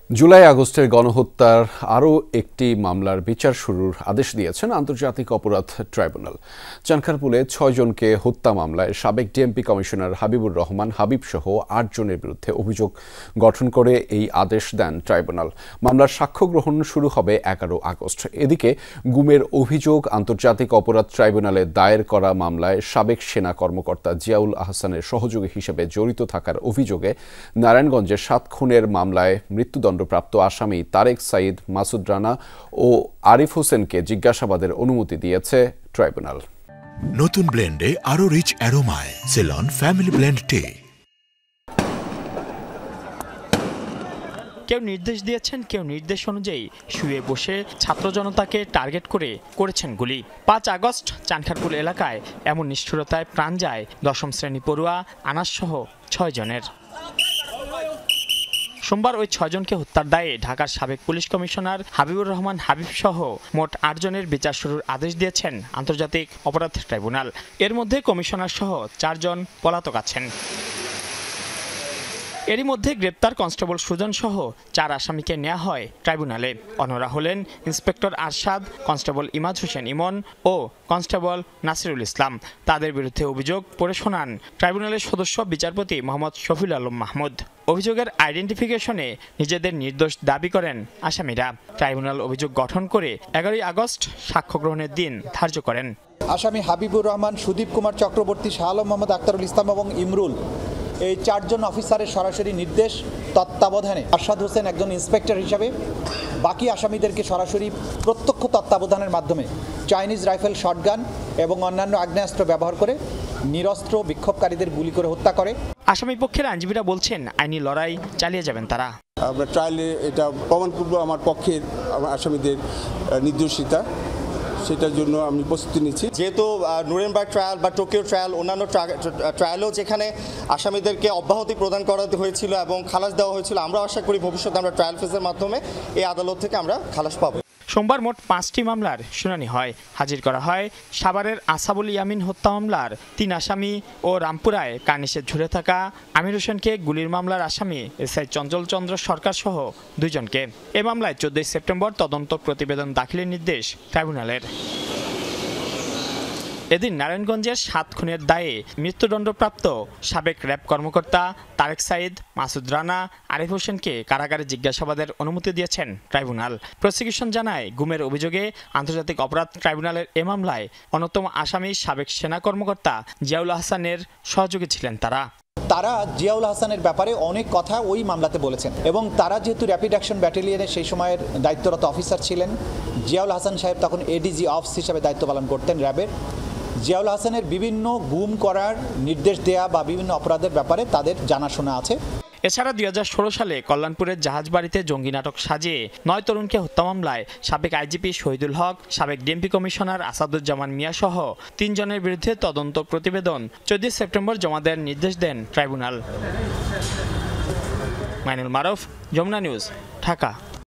জুলাই আগস্টের গণহত্যার আরও একটি মামলার বিচার শুরুর আদেশ দিয়েছেন আন্তর্জাতিক অপরাধ ট্রাইব্যুনাল। চানখারপুলে ৬ জনকে হত্যা মামলায় সাবেক ডিএমপি কমিশনার হাবিবুর রহমান হাবিব সহ ৮ জনের বিরুদ্ধে অভিযোগ গঠন করে এই আদেশ দেন ট্রাইব্যুনাল। মামলার সাক্ষ্য গ্রহণ শুরু হবে ১১ আগস্ট। এদিকে গুমের অভিযোগ আন্তর্জাতিক অপরাধ ট্রাইব্যুনালে দায়ের করা মামলায় সাবেক সেনা কর্মকর্তা জিয়াউল আহসানের সহযোগী হিসেবে জড়িত থাকার অভিযোগে নারায়ণগঞ্জের ৭ খুনের মামলায় মৃত্যুদণ্ড প্রাপ্ত আসামি তারেক সাঈদ, মাসুদ রানা ও আরিফ হোসেনকে জিজ্ঞাসাবাদের অনুমতি দিয়েছে ট্রাইব্যুনাল। নতুন ব্লেন্ডে আরো রিচ অ্যারোমায় সেলন ফ্যামিলি ব্লেন্ড টে। কেউ নির্দেশ দিয়েছেন, কেউ নির্দেশ অনুযায়ী শুয়ে বসে ছাত্র জনতাকে টার্গেট করে করেছেন গুলি। ৫ আগস্ট চানখারপুল এলাকায় এমন নিষ্ঠুরতায় প্রাণ যায় ১০ম শ্রেণী পড়ুয়া আনাস সহ ৬ জনের। সোমবার ওই ৬ জনকে হত্যার দায়ে ঢাকার সাবেক পুলিশ কমিশনার হাবিবুর রহমান হাবিব সহ মোট ৮ জনের বিচার শুরুর আদেশ দিয়েছেন আন্তর্জাতিক অপরাধ ট্রাইব্যুনাল। এর মধ্যে কমিশনার সহ ৪ জন পলাতক আছেন। এরই মধ্যে গ্রেপ্তার কনস্টেবল সুজন সহ ৪ আসামিকে নেওয়া হয় ট্রাইব্যুনালে। অন্যরা হলেন ইন্সপেক্টর আরশাদ, কনস্টেবল ইমাদ হোসেন ইমন ও কনস্টেবল নাসিরুল ইসলাম। তাদের বিরুদ্ধে অভিযোগ পড়ে শোনান ট্রাইব্যুনালের সদস্য বিচারপতি মোহাম্মদ শফিউল আলম মাহমুদ। অভিযোগের আইডেন্টিফিকেশনে নিজেদের নির্দোষ দাবি করেন আসামিরা। ট্রাইব্যুনাল অভিযোগ গঠন করে ১১ আগস্ট সাক্ষ্য গ্রহণের দিন ধার্য করেন। আসামি হাবিবুর রহমান, সুদীপ কুমার চক্রবর্তী, শাহ আলম মোহাম্মদ আখতারুল ইসলাম এবং ইমরুল, এই ৪ জন অফিসারের সরাসরি নির্দেশ তত্ত্বাবধানে আরশাদ হোসেন একজন ইন্সপেক্টর হিসাবে বাকি আসামিদেরকে সরাসরি প্রত্যক্ষ তত্ত্বাবধানের মাধ্যমে চাইনিজ রাইফেল, শটগান এবং অন্যান্য আগ্নেয়াস্ত্র ব্যবহার করে নিরস্ত্র বিক্ষোভকারীদের গুলি করে হত্যা করে। আসামি পক্ষের আইনজীবীরা বলছেন আইনি লড়াই চালিয়ে যাবেন তারা। আমরা ট্রায়ালে এটা প্রমাণ করব আমার পক্ষের আসামিদের নির্দোষিতা, সেটার জন্য আমি প্রস্তুতি নিচ্ছি। যেহেতু নুরেনবার্গ ট্রায়াল বা টোকিও ট্রায়াল, অন্যান্য ট্রায়ালেও যেখানে আসামিদেরকে অব্যাহতি প্রদান করা হয়েছিল এবং খালাস দেওয়া হয়েছিল, আমরা আশা করি ভবিষ্যতে আমরা ট্রায়াল ফেজের মাধ্যমে এই আদালত থেকে আমরা খালাস পাবো। সোমবার মোট ৫টি মামলার শুনানি হয়। হাজির করা হয় সাভারের আসাবুল ইয়ামিন হত্যা মামলার ৩ আসামি ও রামপুরায় কার্নিশে ঝুলে থাকা আমির হোসেনকে গুলির মামলার আসামি এসআই চঞ্চল চন্দ্র সরকার সহ ২ জনকে। এ মামলায় ১৪ সেপ্টেম্বর তদন্ত প্রতিবেদন দাখিলের নির্দেশ ট্রাইব্যুনালের। এদিন নারায়ণগঞ্জের ৭ খুনের দায়ে মৃত্যুদণ্ডপ্রাপ্ত সাবেক র্যাব কর্মকর্তা তারেক সাঈদ, মাসুদ রানা, আরিফ হোসেনকে কারাগারে জিজ্ঞাসাবাদের অনুমতি দিয়েছেন ট্রাইব্যুনাল। প্রসিকিউশন জানায়, গুমের অভিযোগে আন্তর্জাতিক অপরাধ ট্রাইব্যুনালের এ মামলায় অন্যতম আসামি সাবেক সেনা কর্মকর্তা জিয়াউল আহসানের সহযোগী ছিলেন তারা জিয়াউল হাসানের ব্যাপারে অনেক কথা ওই মামলাতে বলেছেন এবং তারা যেহেতু র্যাপিড অ্যাকশন ব্যাটালিয়নের সেই সময়ের দায়িত্বরত অফিসার ছিলেন, জিয়াউল হাসান সাহেব তখন এডিজি অফিস হিসাবে দায়িত্ব পালন করতেন র্যাবের। জিয়াউল হাসানের বিভিন্ন গুম করার নির্দেশ দেয়া বা বিভিন্ন অপরাধের ব্যাপারে তাদের জানাশোনা আছে। এছাড়া ২০১৬ সালে কল্যাণপুরের জাহাজবাড়িতে জঙ্গি নাটক সাজিয়ে ৯ তরুণকে হত্যা মামলায় সাবেক আইজিপি শহীদুল হক, সাবেক ডিএমপি কমিশনার আসাদুজ্জামান মিয়া সহ ৩ জনের বিরুদ্ধে তদন্ত প্রতিবেদন ১৪ সেপ্টেম্বর জমা দেওয়ার নির্দেশ দেন ট্রাইব্যুনাল। মাইনুল মারুফ, যমুনা নিউজ, ঢাকা।